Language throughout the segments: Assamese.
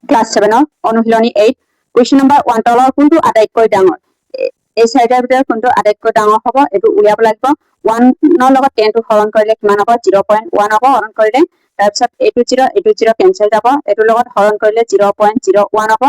ক্লাছ 7 অনুশীলনী 8 কুৱেশ্যন নম্বৰ 1 তলৰ কোনটো আটাইতকৈ ডাঙৰ এই চাৰিটাৰ ভিতৰত কোনটো আটাইতকৈ ডাঙৰ হ'ব এটো উলিয়াব লাগিব 1 ৰ লগত 10 টো হৰণ কৰিলে কিমান হ'ব 0.1 হ'ব হৰণ কৰিলে তাৰপিছত এইটো 0 কেনসেল যাব এটো লগত হৰণ কৰিলে 0.01 হ'ব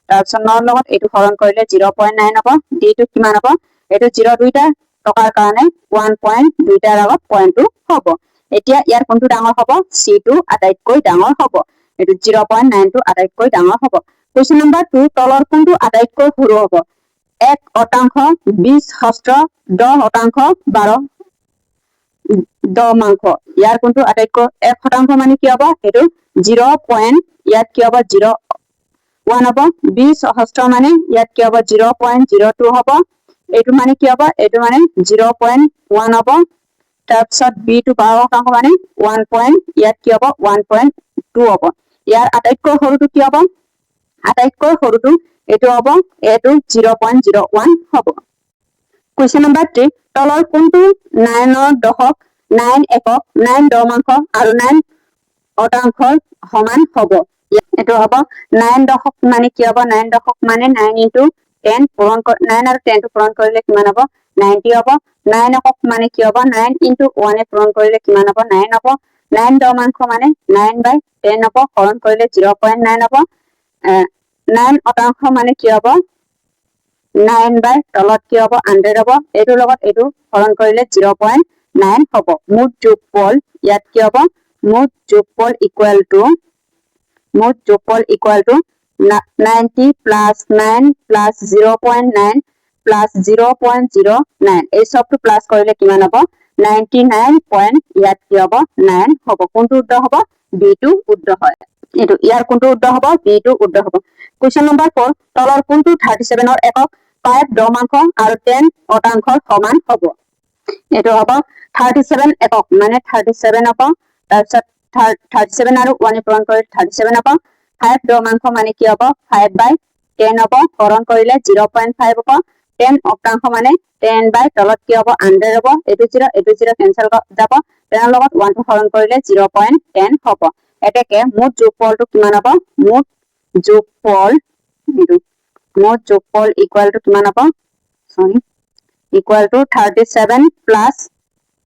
তাৰপিছত 9 ৰ লগত এইটো হৰণ কৰিলে 0.9 হ'ব ডি টো কিমান হ'ব এটো 0 দুইটা টকাৰ কাৰণে 1 দুইটাৰ লগত পইণ্টটো হ'ব এতিয়া ইয়াৰ কোনটো ডাঙৰ হ'ব সি টো আটাইতকৈ ডাঙৰ হ'ব এটো 0.9 টো আটাইতকৈ ডাঙৰ হ'ব কোৱেশ্যন নম্বৰ 2 তলৰ কোনটো আটাইতকৈ সৰু হ'ব 1 শতাংশ 20 হস্ত 10 শতাংশ 12 মাংস ইয়াৰ কোনটো আটাইতকৈ 1 শতাংশ মানে কি হ'ব এটো 0. ইয়াত কি হ'ব 0.1 হ'ব 20 হস্ত মানে ইয়াত কি হ'ব 0.02 হ'ব এটো মানে কি হ'ব এটো মানে 0.1 হ'ব তাৰপিছত b টো 12 শতাংশ মানে 1. ইয়াত কি হ'ব 1.2 হ'ব ইয়াৰ আটাইতকৈ সৰুটো কি হ'ব আটাইতকৈ সৰুটো এটো হ'ব এটো 0.01 হ'ব কুৱেশ্যন নম্বৰ 3 তলৰ কোনটো 9 ৰ দশক 9 একক 9 দশমাংশ আৰু 9 শতাংশৰ সমান হ'ব এটো হ'ব 9 দশক মানে কি হ'ব 9 দশক মানে 9 into 10 পূৰণ 9 আৰু 10 টো পূৰণ কৰিলে কিমান হ'ব 90 হ'ব 9 একক মানে কি হ'ব 9 into 1 এ পূৰণ কৰিলে কিমান হ'ব 9 হ'ব 9 দশমাংশ মানে 9/10 হ'ব হৰণ কৰিলে 0.9 হ'ব 9 শতাংশ মানে কি হ'ব 9 বাই তলত কি হ'ব 100 হ'ব এটোৰ লগত এটো হৰণ কৰিলে 0.9 হ'ব মুঠ যোগফল ইয়াত কি হ'ব মুঠ যোগফল equal to 90 plus 9 plus 0.9 plus 0.09 এই সবটো প্লাস কৰিলে কিমান হ'ব 99 ইয়াত কি হ'ব 9 হ'ব কোনটো উত্তৰ হ'ব বি টো উত্তৰ হয় এটো ইয়াৰ কোনটো উত্তৰ হ'ব বি টো উত্তৰ হ'ব কোৱেশ্যন নম্বৰ 4 তলৰ কোনটো 37 ৰ একক 5 দশমাংশ আৰু 10 শতাংশৰ সমান হ'ব এটো হ'ব 37 একক মানে 37 হ'ব তাৰপিছত 37 আৰু 1 পূৰণ কৰিলে 37 হ'ব 5 দশমাংশ মানে কি হ'ব 5/10 হ'ব হৰণ কৰিলে 0.5 হ'ব 10 শতাংশ মানে 10 বাই তলত কি হ'ব 100 হ'ব এটো 0 কেনসেল যাব 10 লগত 1 টো হৰণ কৰিলে 0.10 হ'ব এতেকে মুঠ যোগফলটো কিমান হ'ব মুঠ যোগফল ইকুৱেল টু কিমান হ'ব ইকুৱেল টু 37 প্লাস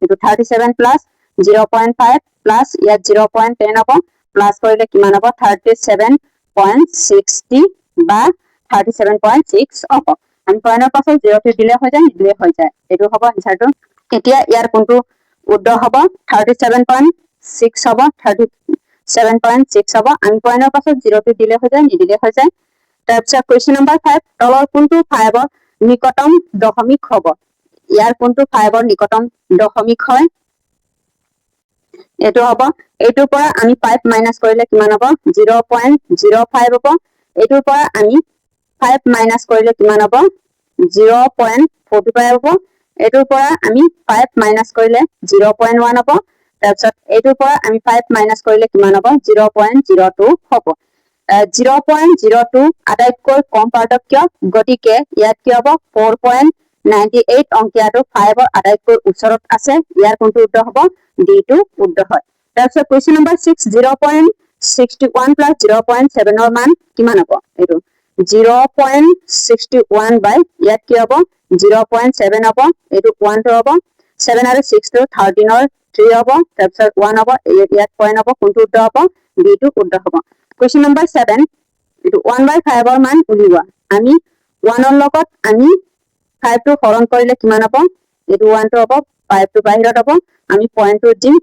এটো 37 প্লাস 0.5 প্লাস ইয়াত 0.10 হ'ব প্লাস কৰিলে কিমান হ'ব 37.60 বা 37.6 হ'ব আমি পইণ্টৰ পাছত 0 টো দিলে হৈ যায় এটো হ'ব আনসাৰটো এতিয়া ইয়াৰ কোনটো উত্তৰ হ'ব 37.6 হ'ব 37.6 হ'ব আমি পইণ্টৰ পাছত 0 টো দিলে হৈ যায় তাৰপিছত কুৱেশ্যন নম্বৰ 5 তলৰ কোনটো 5 ৰ নিকটতম দশমিক হ'ব ইয়াৰ কোনটো 5 ৰ নিকটতম দশমিক হয় এটো হ'ব এইটোৰ পৰা আমি 5 মাইনাস কৰিলে কিমান হ'ব 0.05 হ'ব এইটোৰ পৰা আমি 5 মাইনাস কৰিলে কিমান হ'ব 0.45 হ'ব এইটোৰ পৰা আমি 5 মাইনাস কৰিলে 0.1 হ'ব তাৰপিছত এইটোৰ পৰা আমি 5 মাইনাস কৰিলে কিমান হ'ব 0.02 হ'ব 0.02 আটাইতকৈ কম পাৰ্থক্য গতিকে ইয়াত কি হ'ব 4.98 অংকিয়াটো 5 ৰ আটাইতকৈ ওচৰত আছে ইয়াৰ কোনটো উত্তৰ হ'ব ডি টো উত্তৰ হয় তাৰপিছত কুৱেশ্যন নম্বৰ 6 0.61 plus 0.7 ৰ মান কিমান হ'ব এটো 0.61 বাই ইয়াত কি হ'ব 0.7 হ'ব এটো 1 টো হ'ব 7 আৰু 6 টো 13 ৰ 3 হ'ব তাৰপিছত 1 হ'ব ইয়াত পইণ্ট হ'ব কোনটো উত্তৰ হ'ব বি টো উত্তৰ হ'ব কুৱেশ্যন নম্বৰ 7 এটো 1/5 ৰ মান উলিওৱা আমি 1 ৰ লগত আমি 5 টো হৰণ কৰিলে কিমান হ'ব এটো 1 টো হ'ব 5 টো বাহিৰত হ'ব আমি পইণ্ট টো দিম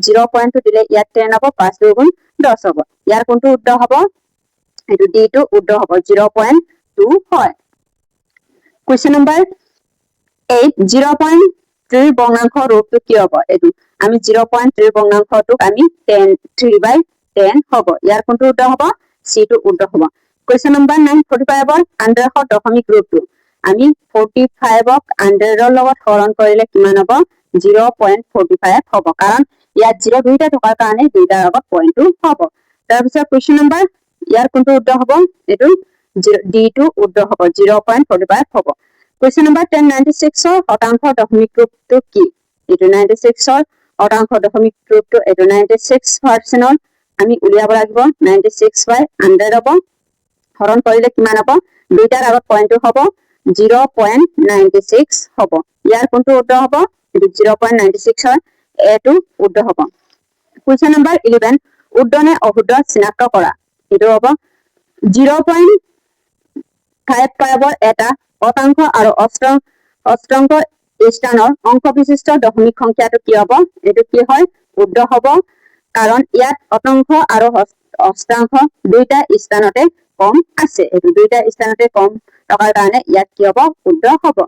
0 টো দিলে ইয়াত 10 হ'ব 5 2 গুণ 10 হ'ব ইয়াৰ কোনটো উত্তৰ হ'ব এটো ডি টো উত্তৰ হ'ব 0.2 হয় কুৱেশ্যন নম্বৰ 8 0.3 ভগ্নাংশ ৰূপটো কি হ'ব এটো আমি 0.3 ভগ্নাংশটোক আমি 3/10 হ'ব ইয়াৰ কোনটো উত্তৰ হ'ব সি টো উত্তৰ হ'ব কুৱেশ্যন নম্বৰ 9 45 ৰ 100 দশমিক ৰূপটো আমি 45 ক 100 ৰ লগত হৰণ কৰিলে কিমান হ'ব 0.45 হ'ব কাৰণ ইয়াত 0 দুইটা থকাৰ কাৰণে দুইটাৰ আগত পইণ্টটো হ'ব তাৰপিছত কুৱেশ্যন নম্বৰ ইয়াৰ কোনটো উত্তৰ হ'ব এটো ডি টো উত্তৰ হ'ব 0.45 হ'ব কুৱেশ্যন নম্বৰ 10 96 ৰ শতাংশ দশমিক ৰূপটো কি এটো 96 ৰ শতাংশ দশমিক ৰূপটো এটো 96% ৰ আমি উলিয়াব লাগিব 96/100 হ'ব হৰণ কৰিলে কিমান হ'ব দুইটাৰ আগত পইণ্টটো হ'ব 0.96 হ'ব ইয়াৰ কোনটো উত্তৰ হ'ব এটো 0.96 হয় এটো উত্তৰ হ'ব কোৱেশ্চন নম্বৰ 11 উদ্ধ নে অশুদ্ধ চিনাক্ত কৰা এটো হ'ব 0.55 এটা অতাংশ আৰু অষ্টাংশ স্থানৰ অংশ বিশিষ্ট দশমিক সংখ্যাটো কি হ'ব এটো কি হয় উদ্ধ হ'ব কাৰণ ইয়াত অতাংশ আৰু অষ্টাংশ দুইটা স্থানতে কম আছে এটো দুইটা স্থানতে কম টকাৰ কাৰণে ইয়াত কি হ'ব উদ্ধ হ'ব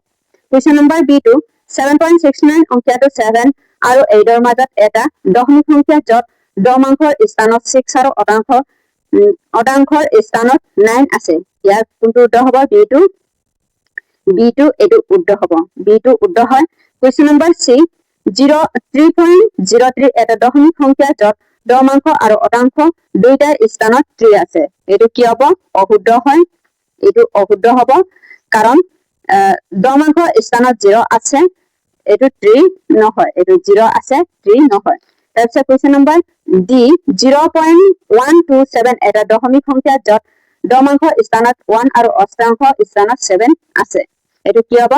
কোৱেশ্চন নম্বৰ B2 7.69 অংকটো 7 আৰু 8 ৰ মাজত এটা দশমিক সংখ্যা যত দশমাংশৰ স্থানত 6 আৰু অতাংশৰ স্থানত 9 আছে ইয়াৰ কোনটো উত্তৰ হ'ব B2 এটো উত্তৰ হ'ব B2 উত্তৰ হয় কোৱেশ্চন নম্বৰ C 3.03 এটা দশমিক সংখ্যা যত দশমাংশ আৰু অতাংশ দুইটা স্থানত 3 আছে এটো কি হ'ব অশুদ্ধ হয় এটো অশুদ্ধ হ'ব কাৰণ দশমাংশ স্থানত 0 আছে এটো 3 নহয় এটো 0 আছে 3 নহয় তাৰপিছত কোৱেশ্চন নম্বৰ D 0.127 এটা দশমিক সংখ্যা যত দশমাংশ স্থানত 1 আৰু অষ্টাংশ স্থানত 7 আছে এটো কি হ'ব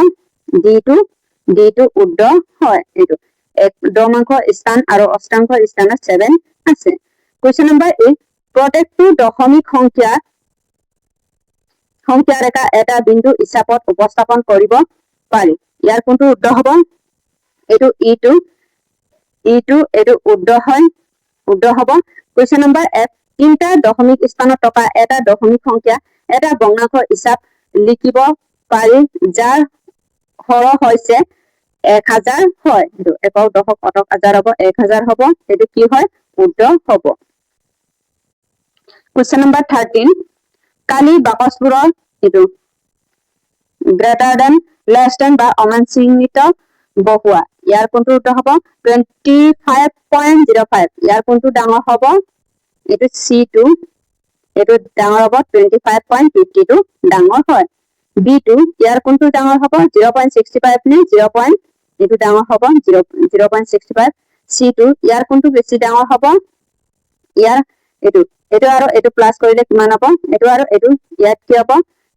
D2 উত্তৰ হয় এটো এক দশমাংশ স্থান আৰু অষ্টাংশ স্থানত 7 আছে কোৱেশ্চন নম্বৰ 8 প্ৰত্যেকটো দশমিক সংখ্যাৰ এটা বিন্দু হিচাপত উপস্থাপন কৰিব পাৰি ইয়াৰ কোনটো উত্তৰ হ'ব এটো E2 এটো উত্তৰ হ'ব কোৱেশ্চন নম্বৰ F তিনটা দশমিক স্থানত থকা এটা দশমিক সংখ্যা এটা ভগ্নাংশ হিচাপ লিখিব পাৰি যাৰ হৰ হৈছে 1000 হয় এটো একক দশক শতক হাজাৰ হ'ব 1000 হ'ব এটো কি হয় উত্তৰ হ'ব কোৱেশ্চন নম্বৰ 13 কালি বাকচবোৰৰ এটো গ্ৰেটাৰ দেন লেছ দেন বা অমানচিহ্নিত বহুৱা ইয়াৰ কোনটো উত্তৰ হ'ব 25.05 ইয়াৰ কোনটো ডাঙৰ হ'ব এটো C2 এটো ডাঙৰ হ'ব 25.52 ডাঙৰ হয় B2 ইয়াৰ কোনটো ডাঙৰ হ'ব 0.65 নে 0. এটো ডাঙৰ হ'ব 0.65 C2 ইয়াৰ কোনটো বেছি ডাঙৰ হ'ব ইয়াৰ এটো আৰু এটো প্লাস কৰিলে কিমান হ'ব এটো আৰু এটো ইয়াত কি হ'ব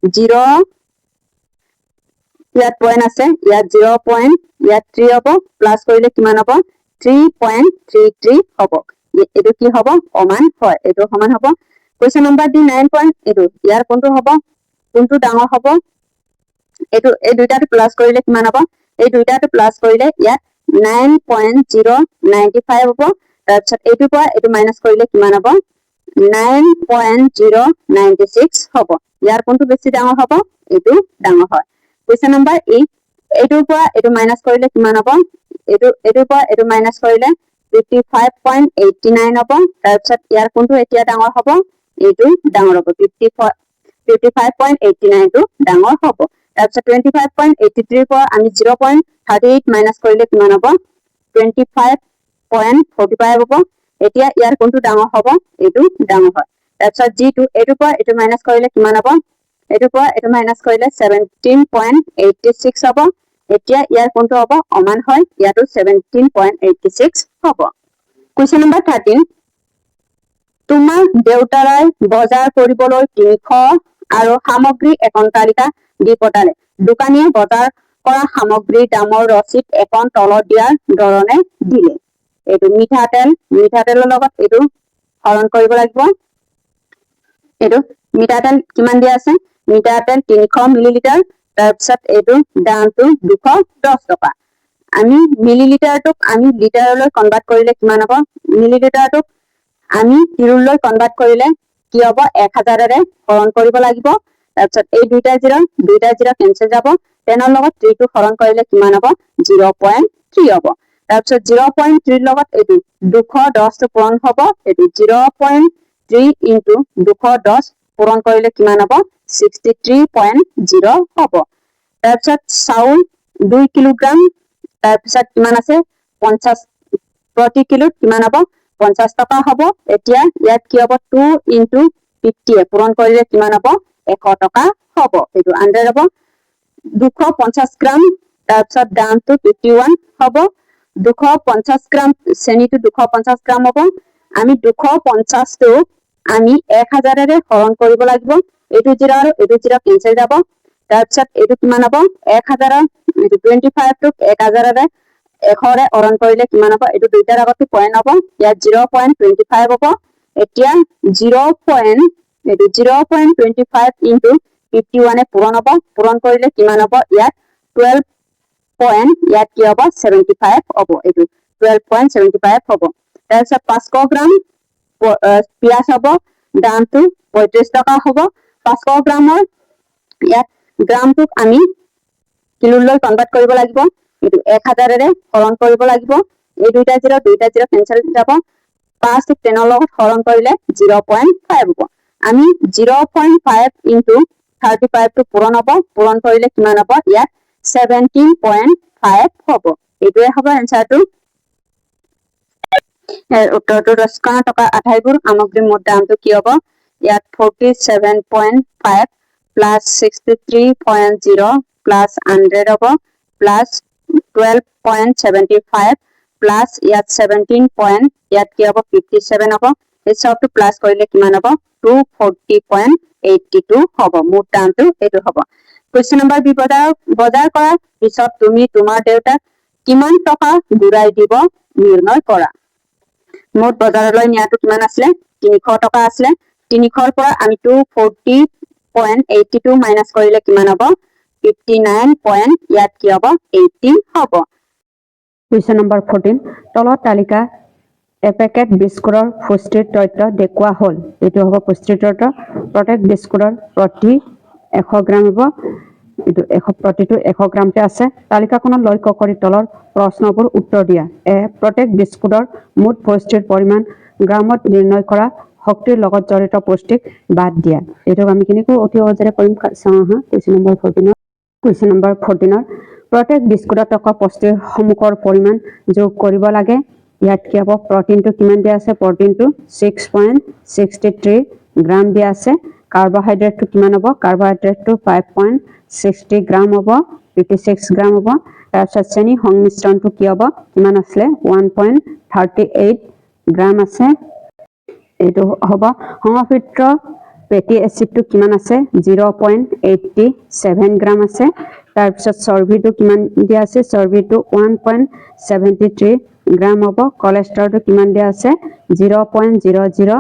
0 ইয়াত পইণ্ট আছে ইয়াত 0. ইয়াত 3 হ'ব প্লাস কৰিলে কিমান হ'ব 3.33 হ'ব এটো কি হ'ব সমান হয় এটো সমান হ'ব কোৱেশ্চন নম্বৰ D 9. এটো ইয়াৰ কোনটো হ'ব কোনটো ডাঙৰ হ'ব এটো এই দুইটাটো প্লাস কৰিলে কিমান হ'ব এই দুইটাটো প্লাস কৰিলে ইয়াত 9.095 হ'ব তাৰপিছত এইটো পৰা এইটো মাইনাস কৰিলে কিমান হ'ব 9.096 হ'ব ইয়াৰ কোনটো বেছি ডাঙৰ হ'ব এটো ডাঙৰ হয় কোৱেশ্চন নম্বৰ E এইটোৰ পৰা এইটো মাইনাস কৰিলে কিমান হ'ব এইটোৰ পৰা এইটো মাইনাস কৰিলে 55.89 হ'ব তাৰপিছত ইয়াৰ কোনটো এতিয়া ডাঙৰ হ'ব এইটো ডাঙৰ হ'ব 55.89 টো ডাঙৰ হ'ব তাৰপিছত 25.83 পৰা আমি 0.38 মাইনাস কৰিলে কিমান হ'ব 25.45 হ'ব এতিয়া ইয়াৰ কোনটো ডাঙৰ হ'ব এইটো ডাঙৰ হয় তাৰপিছত G2 এইটোৰ পৰা এইটো মাইনাস কৰিলে কিমান হ'ব এইটোৰ পৰা এইটো মাইনাস কৰিলে 17.86 হ'ব এতিয়া ইয়াৰ কোনটো হ'ব সমান হয় ইয়াটো 17.86 হ'ব কোৱেশ্চন নম্বৰ 13 তোমাৰ দেউতাৰাই বজাৰ কৰিবলৈ 300 আৰু সামগ্ৰী এখন তালিকা দি পঠালে দোকানীয়ে বজাৰ কৰা সামগ্ৰীৰ দামৰ ৰচিদ এখন তলত দিয়াৰ ধৰণে দিলে এটো মিঠাতেলৰ লগত এটো হৰণ কৰিব লাগিব এটো মিঠাতেল কিমান দিয়া আছে মিঠাতেল 300 মিলিলিটাৰ তাৰপিছত এটো দামটো 210 টকা আমি মিলিলিটাৰটোক আমি লিটাৰলৈ কনভাৰ্ট কৰিলে কিমান হ'ব মিলিলিটাৰটোক আমি কিলোলৈ কনভাৰ্ট কৰিলে কি হ'ব 1000 ৰে হৰণ কৰিব লাগিব তাৰপিছত এই দুইটা জিৰো কেনসেল যাব 10 ৰ লগত 3 টো হৰণ কৰিলে কিমান হ'ব 0.3 হ'ব তাৰপিছত 0.3 লগত এইটো 210 টো পূৰণ হ'ব এইটো 0.3 ইনটু 210 পূৰণ কৰিলে কিমান হ'ব 63.0 হ'ব তাৰপিছত চাউল 2 কিলোগ্ৰাম তাৰপিছত কিমান আছে 50 প্ৰতি কিলোত কিমান হ'ব 50 টকা হ'ব এতিয়া ইয়াত কি হ'ব 2 ইনটু 50 পূৰণ কৰিলে কিমান হ'ব 100 টকা হ'ব এটো আন্ডাৰ হ'ব 250 গ্ৰাম তাৰপিছত দামটো 51 হ'ব 250 গ্ৰাম চেনিটো 250 গ্ৰাম হ'ব আমি 250 টো আমি 1000 ৰে হৰণ কৰিব লাগিব এইটো 0 আৰু এইটো 0 কেনসেল যাব তাৰপিছত এইটো কিমান হ'ব 1000 25 টোক 1000 ৰে 100 ৰে হৰণ কৰিলে কিমান হ'ব এইটো দুইটাৰ আগত পইণ্ট হ'ব ইয়াত 0.25 হ'ব এতিয়া 0.25 ইনটু 51 এ পূৰণ হ'ব পূৰণ কৰিলে কিমান হ'ব ইয়াত 12 পইণ্ট ইয়াত কি হ'ব 75 হ'ব এইটো 12.75 হ'ব তাৰপিছত 500 গ্ৰাম পিয়াজ হ'ব দামটো 35 টকা হ'ব 500 গ্ৰামৰ ইয়াত গ্ৰামটোক আমি কিলোলৈ কনভাৰ্ট কৰিব লাগিব এইটো 1000 ৰে হৰণ কৰিব লাগিব এই দুইটা 0 কেনসেল যাব 5 টোক 10 লগত হৰণ কৰিলে 0.5 হ'ব আমি 0.5 ইনটু 35 টো পূৰণ হ'ব পূৰণ কৰিলে কিমান হ'ব ইয়াত 17.5 হ'ব এইটোৱে হ'ব এনসাৰটো উত্তৰটো 10 টকা 28 সামগ্ৰীৰ মুঠ দামটো কি হ'ব ইয়াত 47.5 প্লাস 63.0 প্লাস 100 হ'ব প্লাস 12.75 প্লাস ইয়াত 17 পইণ্ট ইয়াত কি হ'ব 57 হ'ব এই সবটো প্লাস কৰিলে কিমান হ'ব 240.82 হ'ব মুঠ দামটো এইটো হ'ব কোৱেশ্চন নম্বৰ বি বজাৰ কৰাৰ পিছত তুমি তোমাৰ দেউতাক কিমান টকা ঘূৰাই দিব নিৰ্ণয় কৰা মুঠ বজাৰলৈ নিয়াটো কিমান আছিলে 300 টকা আছিলে 300 ৰ পৰা আমি 240.82 মাইনাস কৰিলে কিমান হ'ব 59 পইণ্ট ইয়াত কি হ'ব 18 হ'ব কুৱেশ্চন নম্বৰ 14 তলত তালিকা এপেকেট বিস্কুটৰ পুষ্টিৰ তথ্য দেখুওৱা হ'ল এইটো হ'ব পুষ্টিৰ তথ্য প্ৰত্যেক বিস্কুটৰ প্ৰতি 100 গ্ৰাম হ'ব এইটো প্ৰতিটো 100 গ্ৰামতে আছে তালিকাখনত লক্ষ্য কৰি তলৰ প্ৰশ্নবোৰ উত্তৰ দিয়া প্ৰত্যেক বিস্কুটৰ মুঠ পুষ্টিৰ পৰিমাণ গ্ৰামত নিৰ্ণয় কৰা শক্তিৰ লগত জড়িত পুষ্টিক বাদ দিয়া এইটো আমি কেনেকৈ অতি সহজে কৰিম চাওঁ হা কুৱেশ্চন নম্বৰ 14 প্ৰত্যেক বিস্কুটত থকা পুষ্টিৰ সমুখৰ পৰিমাণ যোগ কৰিব লাগে ইয়াত কি হ'ব প্ৰটিনটো কিমান দিয়া আছে প্ৰটিনটো 6.63 গ্ৰাম দিয়া আছে কাৰ্বহাইড্ৰেটটো কিমান হ'ব কাৰ্বহাইড্ৰেটটো 5.60 গ্ৰাম হ'ব 56 গ্ৰাম হ'ব তাৰপিছত চেনি সংমিশ্ৰণটো কি হ'ব কিমান আছিলে 1.38 গ্ৰাম আছে এইটো হ'ব সংপিত্ত ফেটি এসিডটো কিমান আছে 0.87 গ্ৰাম আছে তাৰপিছত চৰ্বিটো কিমান দিয়া আছে চৰ্বিটো 1.73 গ্ৰাম হ'ব কোলেষ্ট্ৰলটো কিমান দিয়া আছে 0.00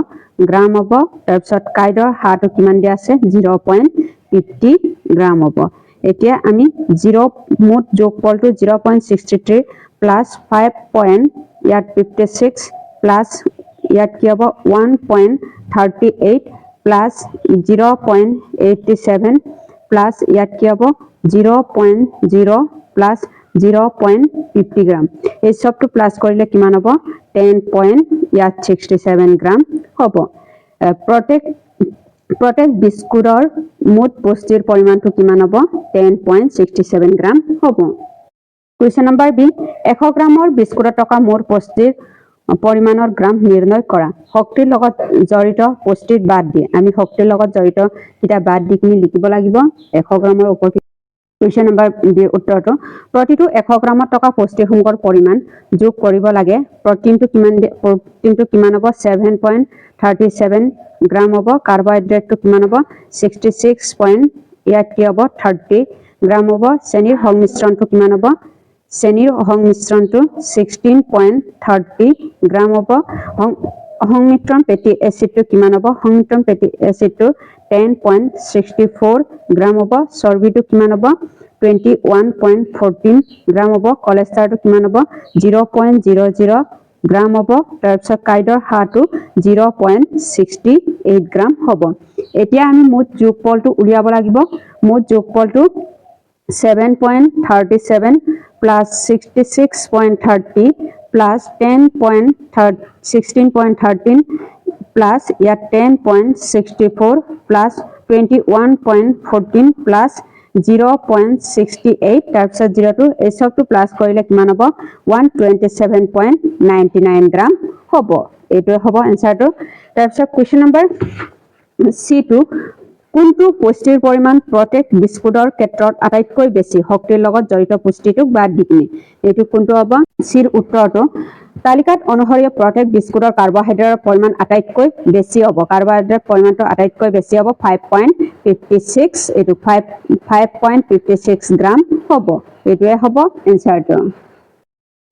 গ্ৰাম হ'ব তাৰপিছত কাইডৰ হাৰটো কিমান দিয়া আছে 0.50 গ্ৰাম হ'ব এতিয়া আমি 0 মুঠ যোগফলটো 0.63 প্লাস 5. ইয়াত 56 প্লাস ইয়াত কি হ'ব 1.38 প্লাস 0.87 প্লাস ইয়াত কি হ'ব 0.0 প্লাস 0.50 গ্ৰাম এই সবটো প্লাস কৰিলে কিমান হ'ব 10.67 গ্ৰাম হ'ব প্ৰত্যেক বিস্কুটৰ মুঠ পুষ্টিৰ পৰিমাণটো কিমান হ'ব 10.67 গ্ৰাম হ'ব কুৱেশ্চন নম্বৰ বি 100 গ্ৰামৰ বিস্কুটত থকা মুঠ পুষ্টিৰ পৰিমাণৰ গ্ৰাম নিৰ্ণয় কৰা শক্তিৰ লগত জড়িত পুষ্টিৰ বাদ দিয়ে আমি শক্তিৰ লগত জড়িত কিটা বাদ দি কিনি লিখিব লাগিব 100 গ্ৰামৰ ওপৰত কুৱেশ্চন নম্বৰ বি উত্তৰটো প্ৰতিটো 100 গ্ৰামত থকা পুষ্টিৰ সমুখৰ পৰিমাণ যোগ কৰিব লাগে প্ৰটিনটো কিমান হ'ব 7.37 গ্ৰাম হ'ব কাৰ্বহাইড্ৰেটটো কিমান হ'ব 66. ইয়াত কি হ'ব 30 গ্ৰাম হ'ব চেনিৰ সংমিশ্ৰণটো কিমান হ'ব চেনিৰ সংমিশ্ৰণটো 16.30 গ্ৰাম হ'ব সংমিশ্ৰণ ফেটি এসিডটো কিমান হ'ব সংমিশ্ৰণ ফেটি এসিডটো 10.64 গ্ৰাম হ'ব চৰ্বিটো কিমান হ'ব 21.14 গ্ৰাম হ'ব কোলেষ্ট্ৰলটো কিমান হ'ব 0.00 গ্ৰাম হ'ব তাৰপিছত কাইডৰ হাৰটো 0.68 গ্ৰাম হ'ব এতিয়া আমি মুঠ যোগফলটো উলিয়াব লাগিব মুঠ যোগফলটো 7.37 plus 66.30 plus 16.13 plus 10.64 plus 21.14 plus 0.68 তাৰপিছত 02 এই সবটো প্লাস কৰিলে কিমান হ'ব 127.99 গ্ৰাম হ'ব এইটোৱে হ'ব এনসাৰটো তাৰপিছত কোৱেশ্চন নম্বৰ C2 কোনটো পুষ্টিৰ পৰিমাণ প্ৰত্যেক বিস্কুটৰ ক্ষেত্ৰত আটাইতকৈ বেছি শক্তিৰ লগত জড়িত পুষ্টিটোক বাদ দি কিনে এইটো কোনটো হ'ব সিৰ উত্তৰটো তালিকাত অনুসৰি প্ৰত্যেক বিস্কুটৰ কাৰ্বহাইড্ৰেটৰ পৰিমাণ আটাইতকৈ বেছি হ'ব কাৰ্বহাইড্ৰেট পৰিমাণটো আটাইতকৈ বেছি হ'ব 5.56 এটো 5.56 গ্ৰাম হ'ব এটোৱে হ'ব এনসাৰটো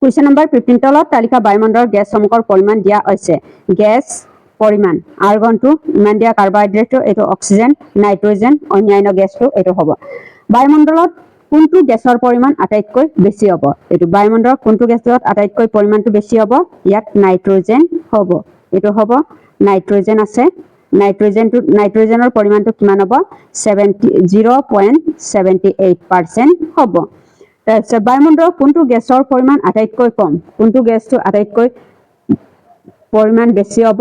Question number 15 তলত তালিকা বায়ুমণ্ডলৰ গেছসমূহৰ পৰিমাণ দিয়া হৈছে গেছ পৰিমাণ আৰ্গনটো ইমান দিয়া কাৰ্বহাইড্ৰেটটো এটো অক্সিজেন নাইট্ৰজেন অন্যান্য গেছটো এটো হ'ব বায়ুমণ্ডলত কোনটো গেছৰ পৰিমাণ আটাইতকৈ বেছি হ'ব এটো বায়ুমণ্ডলত কোনটো গেছৰ আটাইতকৈ পৰিমাণটো বেছি হ'ব ইয়াত নাইট্ৰজেন হ'ব এটো হ'ব নাইট্ৰজেন আছে নাইট্ৰজেনৰ পৰিমাণটো কিমান হ'ব 0.78% হ'ব তাৰপিছত বায়ুমণ্ডলত কোনটো গেছৰ পৰিমাণ আটাইতকৈ কম কোনটো গেছটো আটাইতকৈ পৰিমাণ বেছি হ'ব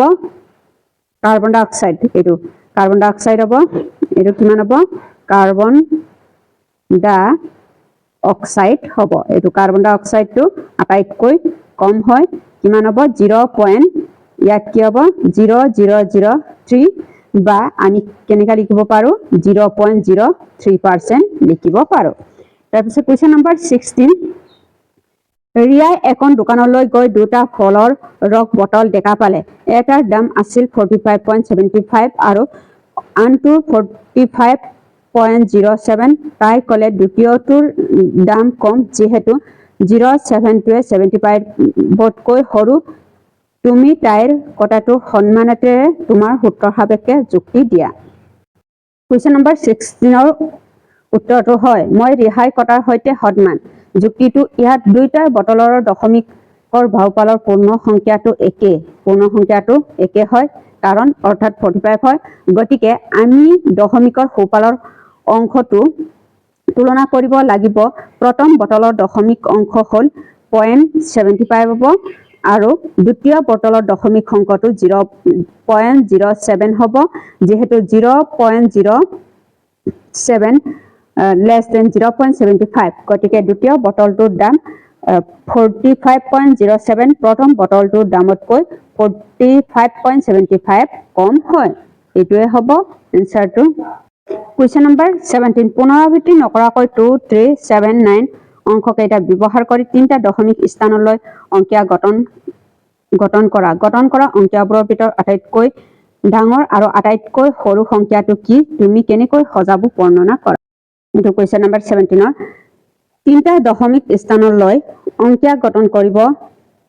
কাৰ্বন ডাই অক্সাইড এটো কাৰ্বন ডাই অক্সাইড হ'ব এটো কিমান হ'ব কাৰ্বন ডাই অক্সাইড হ'ব এটো কাৰ্বন ডাই অক্সাইডটো আটাইতকৈ কম হয় কিমান হ'ব 0. ইয়াত কি হ'ব 0003 বা আমি কেনেকা লিখিব পাৰো 0.03% লিখিব পাৰো তাৰপিছত question number 16 ৰিয়াই এখন দোকানলৈ গৈ দুটা ফলৰ ৰস বটল দেখা পালে এটাৰ দাম আছিল 45.75 আৰু আনটোৰ 45.07 তাই ক'লে দ্বিতীয়টোৰ দাম কম যেহেতু 07 75 বটকৈ সৰু তুমি তাইৰ কথাটো সন্মানতেৰে তোমাৰ সূত্ৰ সাপেক্ষে যুক্তি দিয়া question number 16 উত্তৰটো হয় মই ৰিহাই কটাৰ সৈতে সন্মান যুক্তিটো ইয়াত দুইটা বটলৰ দশমিকৰ ভাগফলৰ পূৰ্ণ সংখ্যাটো একে হয় কাৰণ অৰ্থাৎ 45 হয় গতিকে আমি দশমিকৰ সোঁফালৰ অংশটো তুলনা কৰিব লাগিব প্ৰথম বটলৰ দশমিক অংশ হ'ল 0.75 হ'ব আৰু দ্বিতীয় বটলৰ দশমিক অংশটো 0.07 হ'ব যেহেতু 0.07 less than 0.75 গতিকে দ্বিতীয় বটলটোৰ দাম 45.07 প্ৰথম বটলটোৰ দামতকৈ 45.75 কম হয় এটোৱে হ'ব এনসাৰটো question number 17 পুনৰাবৃত্তি নকৰাকৈ 2 3 7 9 অংক কেইটা ব্যৱহাৰ কৰি তিনটা দশমিক স্থানলৈ অংকিয়া গঠন কৰা অংকিয়াবোৰৰ ভিতৰত আটাইতকৈ ডাঙৰ আৰু আটাইতকৈ সৰু সংখ্যাটো কি তুমি কেনেকৈ সজাব বৰ্ণনা কৰা এটো question number 17 তিনটা দশমিক স্থানলৈ অংকিয়া গঠন কৰিব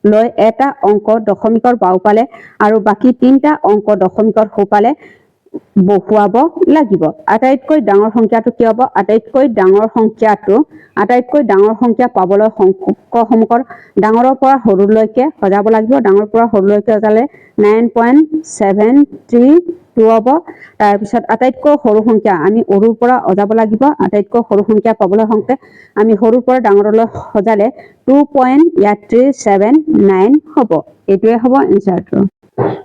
লৈ এটা অংক দশমিকৰ বাওঁফালে আৰু বাকি তিনটা অংক দশমিকৰ সোঁফালে বহুৱাব লাগিব আটাইতকৈ ডাঙৰ সংখ্যাটো কি হ'ব আটাইতকৈ ডাঙৰ সংখ্যা পাবলৈ সংখ্যাসমূহৰ ডাঙৰৰ পৰা সৰুলৈকে সজাব লাগিব ডাঙৰ পৰা সৰুলৈকে সজালে 9.732 হ'ব তাৰ পিছত আটাইতকৈ সৰু সংখ্যা আমি সৰুৰ পৰা সজাব লাগিব আটাইতকৈ সৰু সংখ্যা পাবলৈ হওঁতে আমি সৰুৰ পৰা ডাঙৰলৈ সজালে 2.379 হ'ব এটোৱে হ'ব এনসাৰটো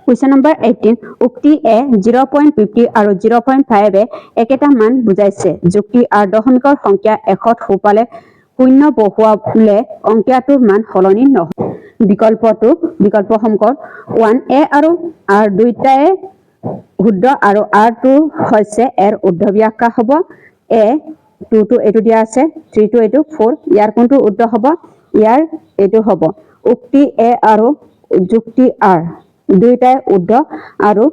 question number 18 উক্তি এ 0.50 আৰু 0.5 এ একেটা মান বুজাইছে যুক্তি আৰু দশমিকৰ সংখ্যা এখত সোঁফালে শূন্য বহুৱালে অংকিয়াটোৰ মান সলনি নহয় বিকল্পসমূহৰ 1a আৰু r দুইটাই শুদ্ধ আৰু r2 হৈছে এৰ উদ্ধ ব্যাখ্যা হ'ব a 2 to এটো দিয়া আছে 3 to এটো 4 ইয়াৰ কোনটো উদ্ধ হ'ব ইয়াৰ এটো হ'ব উক্তি a আৰু যুক্তি r দুইটাই উদ্ধ আৰু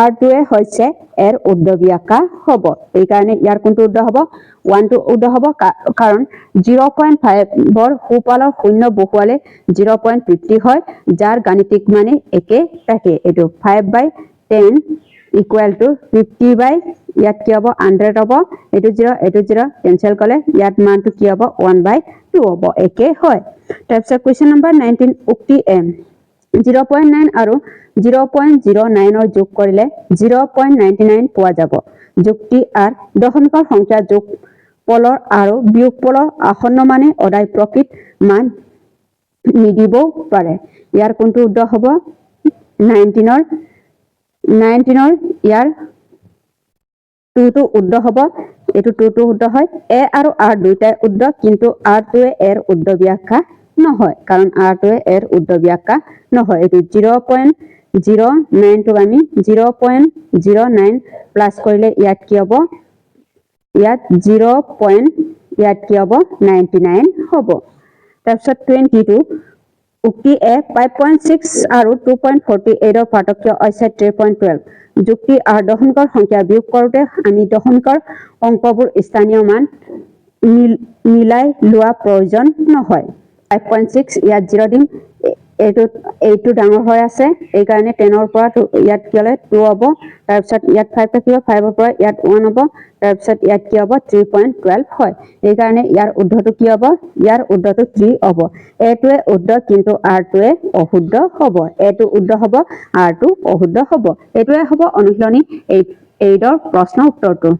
r2 হৈছে এৰ উদ্ধ ব্যাখ্যা হ'ব এই কাৰণে ইয়াৰ কোনটো উদ্ধ হ'ব 1 to উদ্ধ হ'ব কাৰণ 0.5 বৰ সোঁফালৰ শূন্য বহুৱালে 0.50 হয় যাৰ গাণিতিক মানে একে থাকে এটো 5/10 equal to 50 by ইয়াত কি হ'ব 100 হ'ব এটো 0 কেনসেল কৰিলে ইয়াত মানটো কি হ'ব 1/2 হ'ব একে হয় তাৰপিছত question number 19 উক্তি m 0.9 আৰু 0.09 ৰ যোগ কৰিলে 0.99 পোৱা যাব যুক্তি r দশমিকৰ সংখ্যা যোগ পলৰ আৰু বিয়োগফলৰ আসন্ন মানে অদাই প্ৰকৃত মান নিদিব পাৰে ইয়াৰ কোনটো উদ্ধ হ'ব 19 ৰ ইয়াৰ 2 to উদ্ধ হ'ব এটো 2 to উদ্ধ হয় a আৰু r দুইটাই উদ্ধ কিন্তু r2 এৰ উদ্ধ ব্যাখ্যা নহয় কাৰণ r2 এৰ উদ্ধ ব্যাখ্যা নহয় এটো 0.09 to আমি 0.09 প্লাস কৰিলে ইয়াত কি হ'ব ইয়াত 0. ইয়াত কি হ'ব 99 হ'ব তাৰপিছত 22 উক্তি এ 5.6 আৰু 2.48 ৰ পাৰ্থক্য হৈছে 3.12 যুক্তি আৰু দশমিকৰ সংখ্যা বিয়োগ কৰোঁতে আমি দশমিকৰ অংকবোৰ স্থানীয় মান মিলাই লোৱা প্ৰয়োজন নহয় 5.6 ইয়াত 0 দিম এইটো ডাঙৰ হৈ আছে এই কাৰণে 10 ৰ পৰা ইয়াত কি হলে 2 হ'ব তাৰ পিছত ইয়াত 5 থাকিব 5 ৰ পৰা ইয়াত 1 হ'ব তাৰ পিছত ইয়াত কি হ'ব 3.12 হয় এই কাৰণে ইয়াৰ উদ্ধটো কি হ'ব ইয়াৰ উদ্ধটো 3 হ'ব এটোৱে উদ্ধ কিন্তু r2 এ অশুদ্ধ হ'ব এটো উদ্ধ হ'ব r2 অশুদ্ধ হ'ব এটোৱে হ'ব অনুশীলনী 8 ৰ প্ৰশ্ন উত্তৰটো